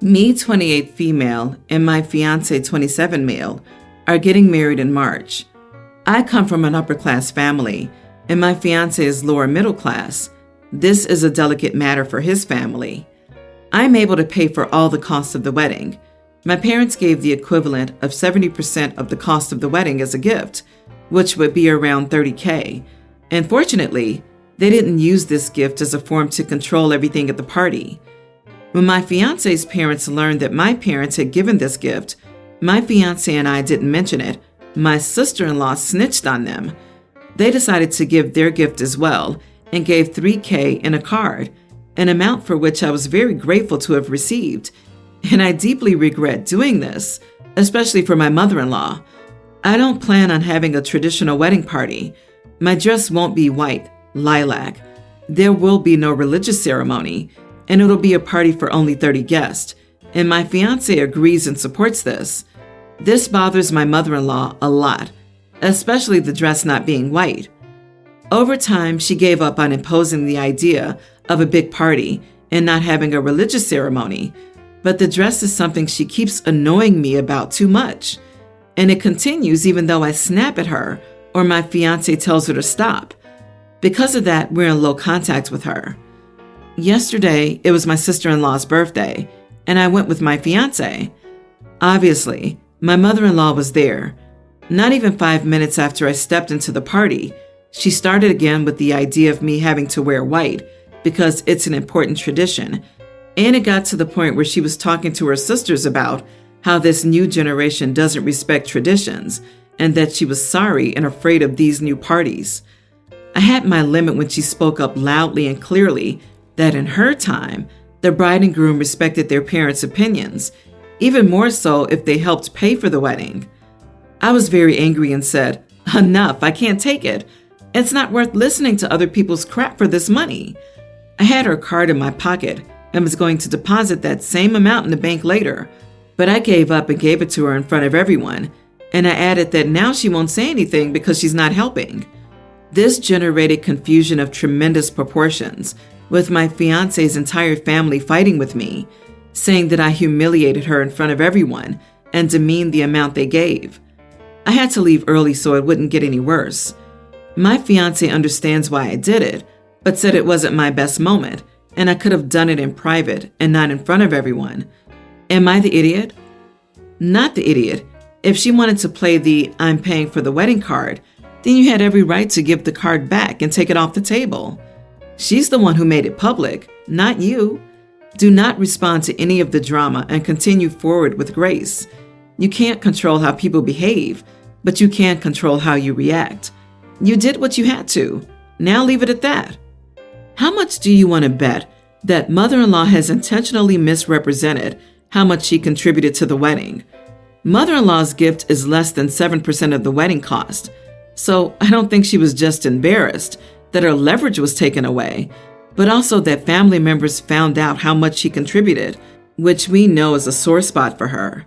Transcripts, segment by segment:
Me, 28 female, and my fiancé, 27 male, are getting married in March. I come from an upper-class family, and my fiancé is lower middle class. This is a delicate matter for his family. I'm able to pay for all the costs of the wedding. My parents gave the equivalent of 70% of the cost of the wedding as a gift, which would be around $30,000. And fortunately, they didn't use this gift as a form to control everything at the party. When my fiancé's parents learned that my parents had given this gift, my fiancé and I didn't mention it. My sister-in-law snitched on them. They decided to give their gift as well and gave $3,000 in a card, an amount for which I was very grateful to have received. And I deeply regret doing this, especially for my mother-in-law. I don't plan on having a traditional wedding party. My dress won't be white, lilac. There will be no religious ceremony, and it'll be a party for only 30 guests. And my fiancé agrees and supports this. This bothers my mother-in-law a lot, especially the dress not being white. Over time, she gave up on imposing the idea of a big party and not having a religious ceremony, but the dress is something she keeps annoying me about too much. And it continues even though I snap at her or my fiancé tells her to stop. Because of that, we're in low contact with her. Yesterday, it was my sister-in-law's birthday, and I went with my fiancé. Obviously, my mother-in-law was there. Not even 5 minutes after I stepped into the party, she started again with the idea of me having to wear white because it's an important tradition. And it got to the point where she was talking to her sisters about how this new generation doesn't respect traditions and that she was sorry and afraid of these new parties. I had my limit when she spoke up loudly and clearly that in her time, the bride and groom respected their parents' opinions, even more so if they helped pay for the wedding. I was very angry and said, "Enough, I can't take it. It's not worth listening to other people's crap for this money." I had her card in my pocket and was going to deposit that same amount in the bank later, but I gave up and gave it to her in front of everyone, and I added that now she won't say anything because she's not helping. This generated confusion of tremendous proportions, with my fiancé's entire family fighting with me, saying that I humiliated her in front of everyone and demeaned the amount they gave. I had to leave early so it wouldn't get any worse. My fiancé understands why I did it, but said it wasn't my best moment, and I could have done it in private and not in front of everyone. Am I the idiot? Not the idiot. If she wanted to play the "I'm paying for the wedding" card, then you had every right to give the card back and take it off the table. She's the one who made it public, not you. Do not respond to any of the drama and continue forward with grace. You can't control how people behave, but you can control how you react. You did what you had to. Now leave it at that. How much do you want to bet that mother-in-law has intentionally misrepresented how much she contributed to the wedding? Mother-in-law's gift is less than 7% of the wedding cost, so I don't think she was just embarrassed that her leverage was taken away, but also that family members found out how much she contributed, which we know is a sore spot for her.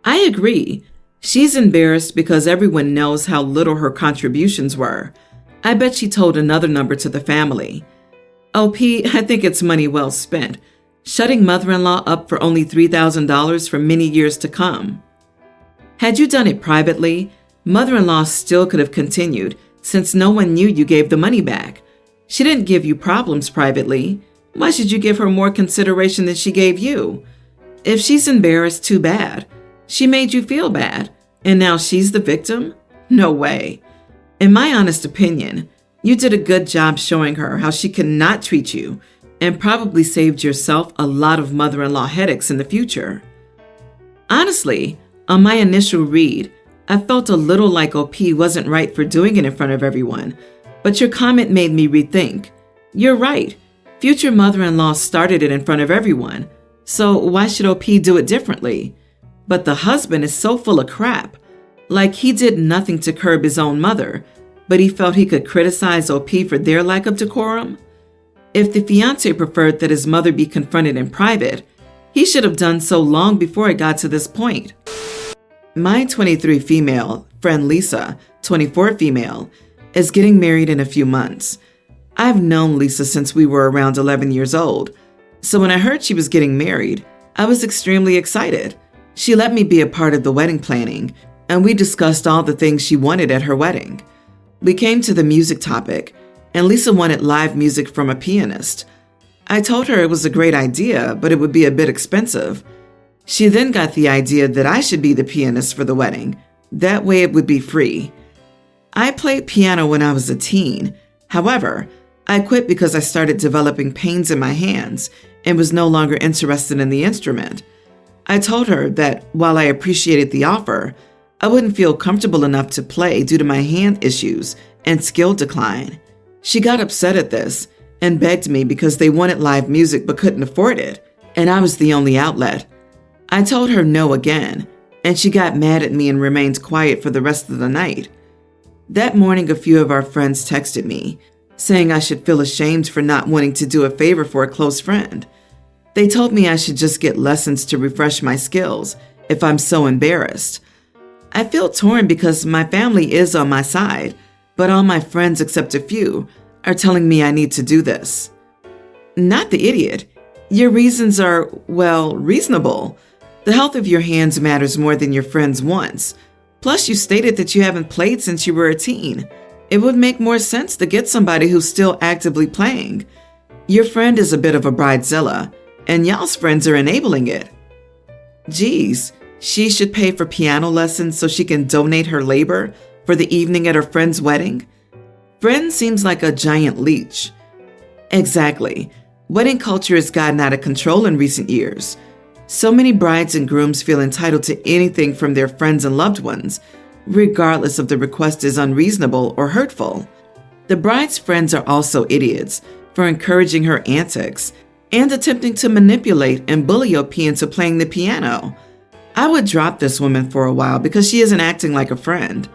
I agree. She's embarrassed because everyone knows how little her contributions were. I bet she told another number to the family. OP, I think it's money well spent, shutting mother-in-law up for only $3,000 for many years to come. Had you done it privately, mother-in-law still could have continued since no one knew you gave the money back. She didn't give you problems privately. Why should you give her more consideration than she gave you? If she's embarrassed, too bad. She made you feel bad, and now she's the victim? No way. In my honest opinion, you did a good job showing her how she cannot treat you and probably saved yourself a lot of mother-in-law headaches in the future. Honestly, on my initial read, I felt a little like OP wasn't right for doing it in front of everyone, but your comment made me rethink. You're right. Future mother-in-law started it in front of everyone, so why should OP do it differently? But the husband is so full of crap. Like he did nothing to curb his own mother, but he felt he could criticize OP for their lack of decorum. If the fiancé preferred that his mother be confronted in private, he should have done so long before it got to this point. My 23 female friend Lisa, 24 female, is getting married in a few months. I've known Lisa since we were around 11 years old, so when I heard she was getting married, I was extremely excited. She let me be a part of the wedding planning, and we discussed all the things she wanted at her wedding. We came to the music topic, and Lisa wanted live music from a pianist. I told her it was a great idea, but it would be a bit expensive. She then got the idea that I should be the pianist for the wedding. That way it would be free. I played piano when I was a teen. However, I quit because I started developing pains in my hands and was no longer interested in the instrument. I told her that while I appreciated the offer, I wouldn't feel comfortable enough to play due to my hand issues and skill decline. She got upset at this and begged me because they wanted live music but couldn't afford it, and I was the only outlet. I told her no again, and she got mad at me and remained quiet for the rest of the night. That morning, a few of our friends texted me, saying I should feel ashamed for not wanting to do a favor for a close friend. They told me I should just get lessons to refresh my skills if I'm so embarrassed. I feel torn because my family is on my side, but all my friends except a few are telling me I need to do this. Not the idiot. Your reasons are, well, reasonable. The health of your hands matters more than your friends' wants. Plus, you stated that you haven't played since you were a teen. It would make more sense to get somebody who's still actively playing. Your friend is a bit of a bridezilla, and y'all's friends are enabling it. Geez, she should pay for piano lessons so she can donate her labor for the evening at her friend's wedding? Friend seems like a giant leech. Exactly. Wedding culture has gotten out of control in recent years. So many brides and grooms feel entitled to anything from their friends and loved ones, regardless if the request is unreasonable or hurtful. The bride's friends are also idiots for encouraging her antics and attempting to manipulate and bully OP into playing the piano. I would drop this woman for a while because she isn't acting like a friend.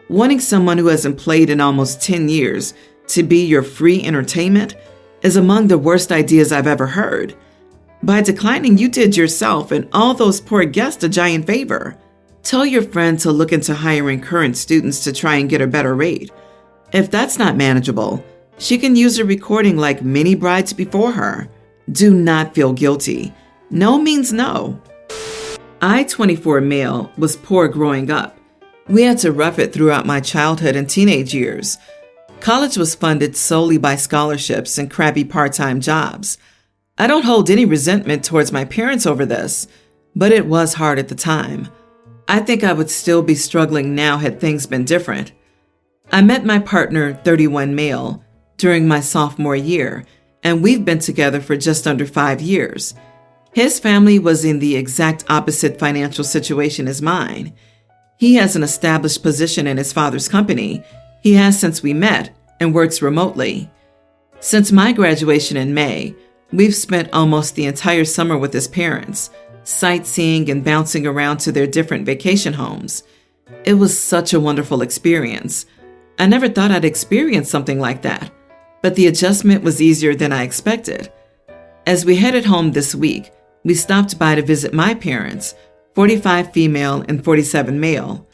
Wanting someone who hasn't played in almost 10 years to be your free entertainment is among the worst ideas I've ever heard. By declining, you did yourself and all those poor guests a giant favor. Tell your friend to look into hiring current students to try and get a better rate. If that's not manageable, she can use a recording like many brides before her. Do not feel guilty. No means no. I, 24 male, was poor growing up. We had to rough it throughout my childhood and teenage years. College was funded solely by scholarships and crappy part-time jobs. I don't hold any resentment towards my parents over this, but it was hard at the time. I think I would still be struggling now had things been different. I met my partner, 31 male, during my sophomore year, and we've been together for just under 5 years. His family was in the exact opposite financial situation as mine. He has an established position in his father's company. He has since we met and works remotely. Since my graduation in May, we've spent almost the entire summer with his parents, sightseeing and bouncing around to their different vacation homes. It was such a wonderful experience. I never thought I'd experience something like that, but the adjustment was easier than I expected. As we headed home this week, we stopped by to visit my parents, 45 female and 47 male.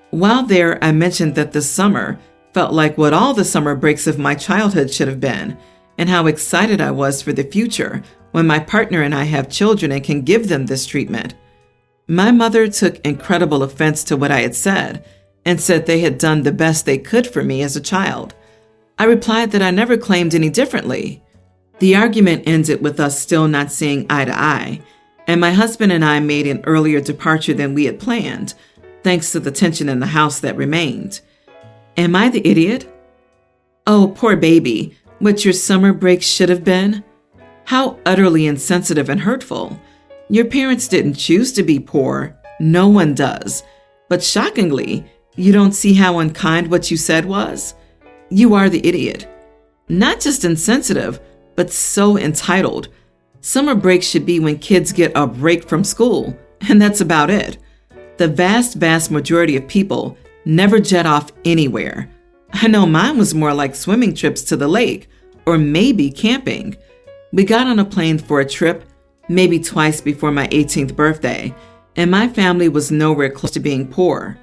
While there, I mentioned that this summer felt like what all the summer breaks of my childhood should have been, and how excited I was for the future when my partner and I have children and can give them this treatment. My mother took incredible offense to what I had said and said they had done the best they could for me as a child. I replied that I never claimed any differently. The argument ended with us still not seeing eye to eye, and my husband and I made an earlier departure than we had planned, thanks to the tension in the house that remained. Am I the idiot? Oh, poor baby, what your summer break should have been? How utterly insensitive and hurtful. Your parents didn't choose to be poor. No one does. But shockingly, you don't see how unkind what you said was? You are the idiot. Not just insensitive, but so entitled. Summer break should be when kids get a break from school, and that's about it. The vast majority of people never jet off anywhere. I know mine was more like swimming trips to the lake, or maybe camping. We got on a plane for a trip, maybe twice before my 18th birthday, and my family was nowhere close to being poor.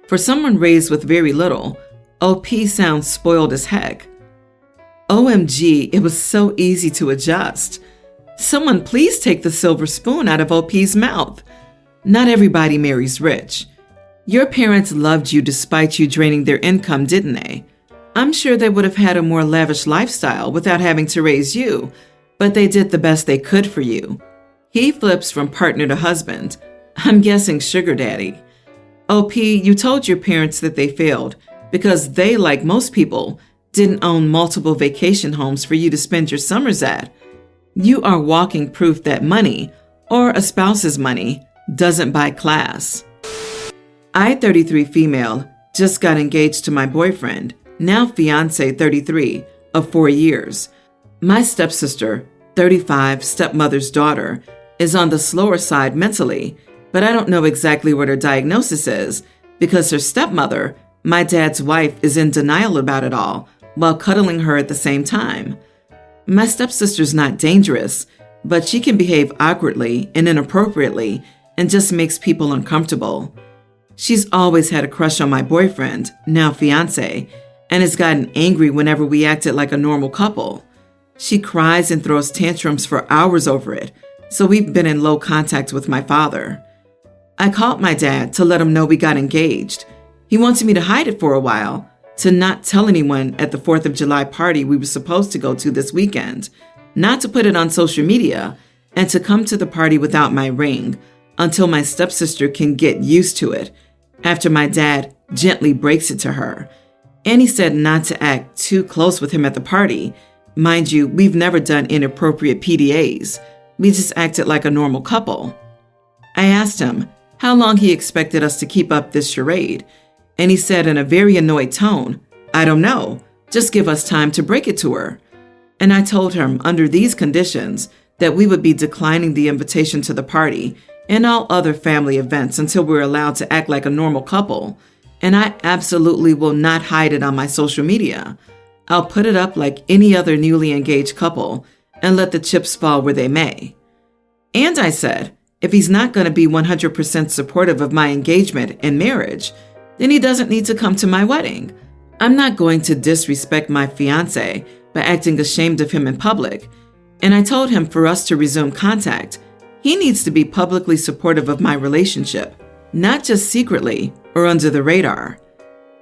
For someone raised with very little, OP sounds spoiled as heck. OMG, it was so easy to adjust. Someone please take the silver spoon out of OP's mouth. Not everybody marries rich. Your parents loved you despite you draining their income, didn't they? I'm sure they would have had a more lavish lifestyle without having to raise you, but they did the best they could for you. He flips from partner to husband. I'm guessing sugar daddy. OP, you told your parents that they failed because they, like most people, didn't own multiple vacation homes for you to spend your summers at. You are walking proof that money, or a spouse's money, doesn't buy class. I, 33 female, just got engaged to my boyfriend, now fiancé 33, of 4 years. My stepsister, 35, stepmother's daughter, is on the slower side mentally, but I don't know exactly what her diagnosis is because her stepmother, my dad's wife, is in denial about it all while cuddling her at the same time. My stepsister's not dangerous, but she can behave awkwardly and inappropriately and just makes people uncomfortable. She's always had a crush on my boyfriend, now fiancé, and has gotten angry whenever we acted like a normal couple. She cries and throws tantrums for hours over it, so we've been in low contact with my father. I called my dad to let him know we got engaged. He wanted me to hide it for a while, to not tell anyone at the 4th of July party we were supposed to go to this weekend, not to put it on social media, and to come to the party without my ring until my stepsister can get used to it, after my dad gently breaks it to her. And he said not to act too close with him at the party. Mind you, we've never done inappropriate PDAs. We just acted like a normal couple. I asked him how long he expected us to keep up this charade, and he said in a very annoyed tone, I don't know, just give us time to break it to her. And I told him under these conditions that we would be declining the invitation to the party and all other family events until we're allowed to act like a normal couple, and I absolutely will not hide it on my social media. I'll put it up like any other newly engaged couple and let the chips fall where they may. And I said, if he's not going to be 100% supportive of my engagement and marriage, then he doesn't need to come to my wedding. I'm not going to disrespect my fiancé by acting ashamed of him in public. And I told him for us to resume contact, he needs to be publicly supportive of my relationship, not just secretly or under the radar.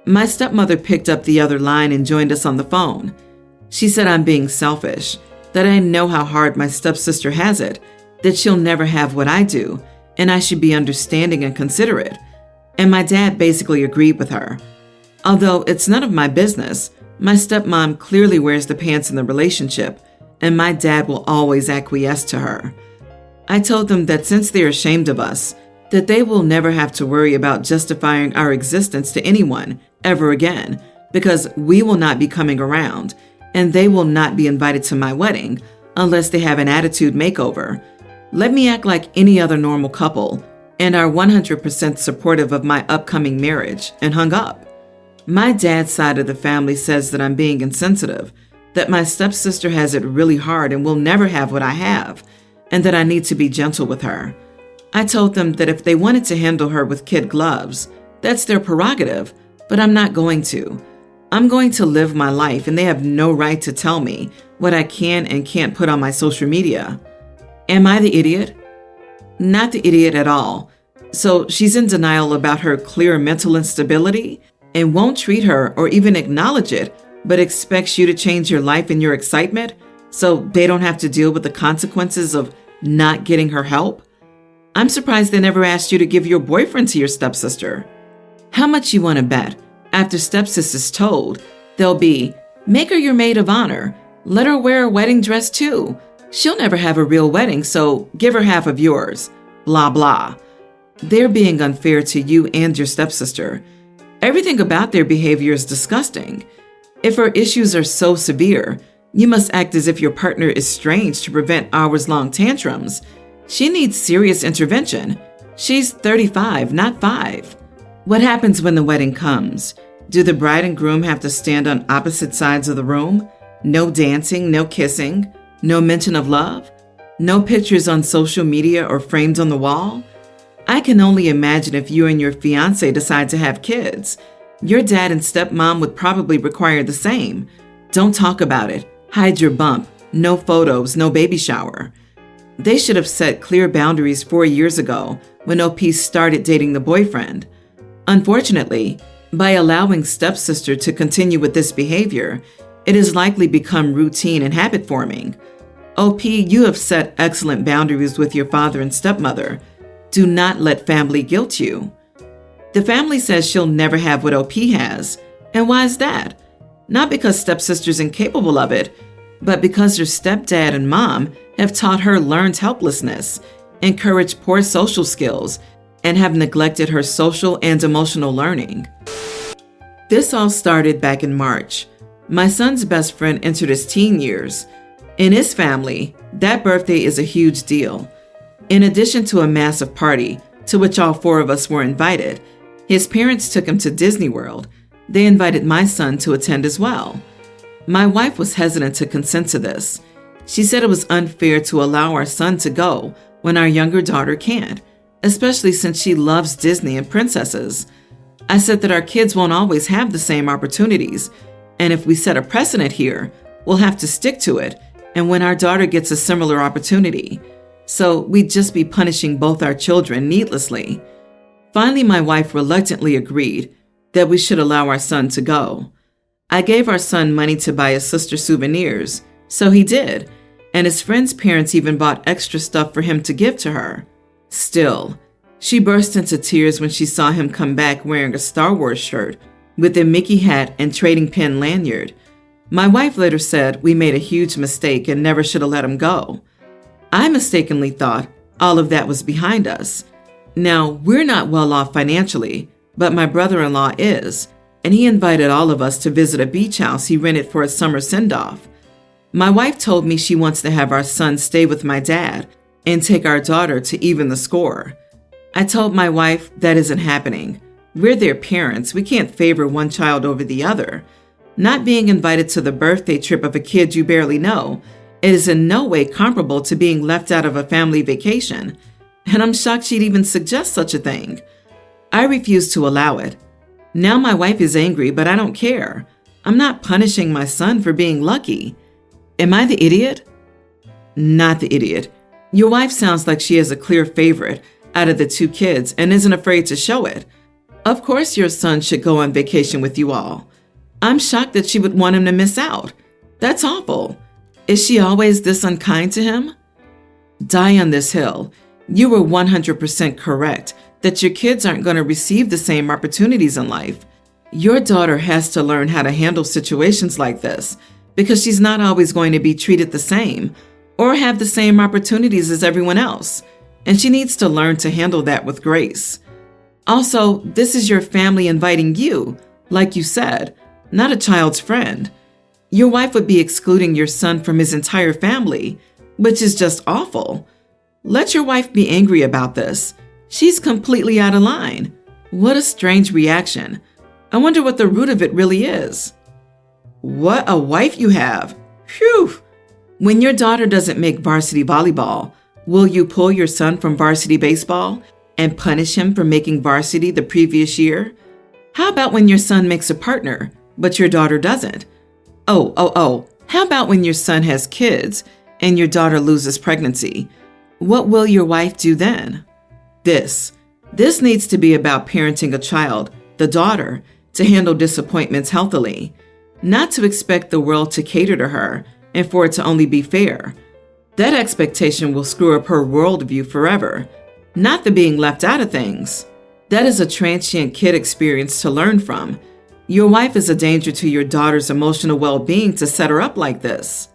My stepmother picked up the other line and joined us on the phone. She said I'm being selfish, that I know how hard my stepsister has it, that she'll never have what I do, and I should be understanding and considerate. And my dad basically agreed with her. Although it's none of my business, my stepmom clearly wears the pants in the relationship, and my dad will always acquiesce to her. I told them that since they're ashamed of us, that they will never have to worry about justifying our existence to anyone ever again, because we will not be coming around, and they will not be invited to my wedding unless they have an attitude makeover. Let me act like any other normal couple and are 100% supportive of my upcoming marriage, and hung up. My dad's side of the family says that I'm being insensitive, that my stepsister has it really hard and will never have what I have, and that I need to be gentle with her. I told them that if they wanted to handle her with kid gloves, that's their prerogative, but I'm not going to. I'm going to live my life, and they have no right to tell me what I can and can't put on my social media. Am I the idiot? Not the idiot at all. So she's in denial about her clear mental instability and won't treat her or even acknowledge it, but expects you to change your life and your excitement so they don't have to deal with the consequences of not getting her help? I'm surprised they never asked you to give your boyfriend to your stepsister. How much you want to bet? After stepsister's told, they'll be, make her your maid of honor. Let her wear a wedding dress too. She'll never have a real wedding, so give her half of yours. Blah, blah. They're being unfair to you and your stepsister. Everything about their behavior is disgusting. If her issues are so severe, you must act as if your partner is strange to prevent hours-long tantrums. She needs serious intervention. She's 35, not 5. What happens when the wedding comes? Do the bride and groom have to stand on opposite sides of the room? No dancing, no kissing, no mention of love? No pictures on social media or framed on the wall? I can only imagine if you and your fiancé decide to have kids. Your dad and stepmom would probably require the same. Don't talk about it. Hide your bump. No photos, no baby shower. They should have set clear boundaries 4 years ago when OP started dating the boyfriend. Unfortunately, by allowing stepsister to continue with this behavior, it has likely become routine and habit forming. OP, you have set excellent boundaries with your father and stepmother. Do not let family guilt you. The family says she'll never have what OP has. And why is that? Not because stepsister's incapable of it, but because her stepdad and mom have taught her learned helplessness, encouraged poor social skills, and have neglected her social and emotional learning. This all started back in March. My son's best friend entered his teen years. In his family, that birthday is a huge deal. In addition to a massive party, to which all 4 of us were invited, his parents took him to Disney World. They invited my son to attend as well. My wife was hesitant to consent to this. She said it was unfair to allow our son to go when our younger daughter can't, especially since she loves Disney and princesses. I said that our kids won't always have the same opportunities, and if we set a precedent here, we'll have to stick to it, and when our daughter gets a similar opportunity. So we'd just be punishing both our children needlessly. Finally, my wife reluctantly agreed that we should allow our son to go. I gave our son money to buy his sister souvenirs, so he did, and his friend's parents even bought extra stuff for him to give to her. Still, she burst into tears when she saw him come back wearing a Star Wars shirt with a Mickey hat and trading pin lanyard. My wife later said we made a huge mistake and never should have let him go. I mistakenly thought all of that was behind us. Now, we're not well off financially, but my brother-in-law is, and he invited all of us to visit a beach house he rented for a summer send-off. My wife told me she wants to have our son stay with my dad and take our daughter to even the score. I told my wife that isn't happening. We're their parents. We can't favor one child over the other. Not being invited to the birthday trip of a kid you barely know is in no way comparable to being left out of a family vacation, and I'm shocked she'd even suggest such a thing. I refuse to allow it. Now my wife is angry, but I don't care. I'm not punishing my son for being lucky. Am I the idiot? Not the idiot. Your wife sounds like she is a clear favorite out of the 2 kids and isn't afraid to show it. Of course your son should go on vacation with you all. I'm shocked that she would want him to miss out. That's awful. Is she always this unkind to him? Die on this hill. You were 100% correct that your kids aren't going to receive the same opportunities in life. Your daughter has to learn how to handle situations like this because she's not always going to be treated the same or have the same opportunities as everyone else, and she needs to learn to handle that with grace. Also, this is your family inviting you, like you said, not a child's friend. Your wife would be excluding your son from his entire family, which is just awful. Let your wife be angry about this. She's completely out of line. What a strange reaction. I wonder what the root of it really is. What a wife you have. Phew. When your daughter doesn't make varsity volleyball, will you pull your son from varsity baseball and punish him for making varsity the previous year? How about when your son makes a partner, but your daughter doesn't? How about when your son has kids and your daughter loses pregnancy? What will your wife do then? This needs to be about parenting a child, the daughter, to handle disappointments healthily, not to expect the world to cater to her and for it to only be fair. That expectation will screw up her worldview forever, not the being left out of things. That is a transient kid experience to learn from. Your wife is a danger to your daughter's emotional well-being to set her up like this.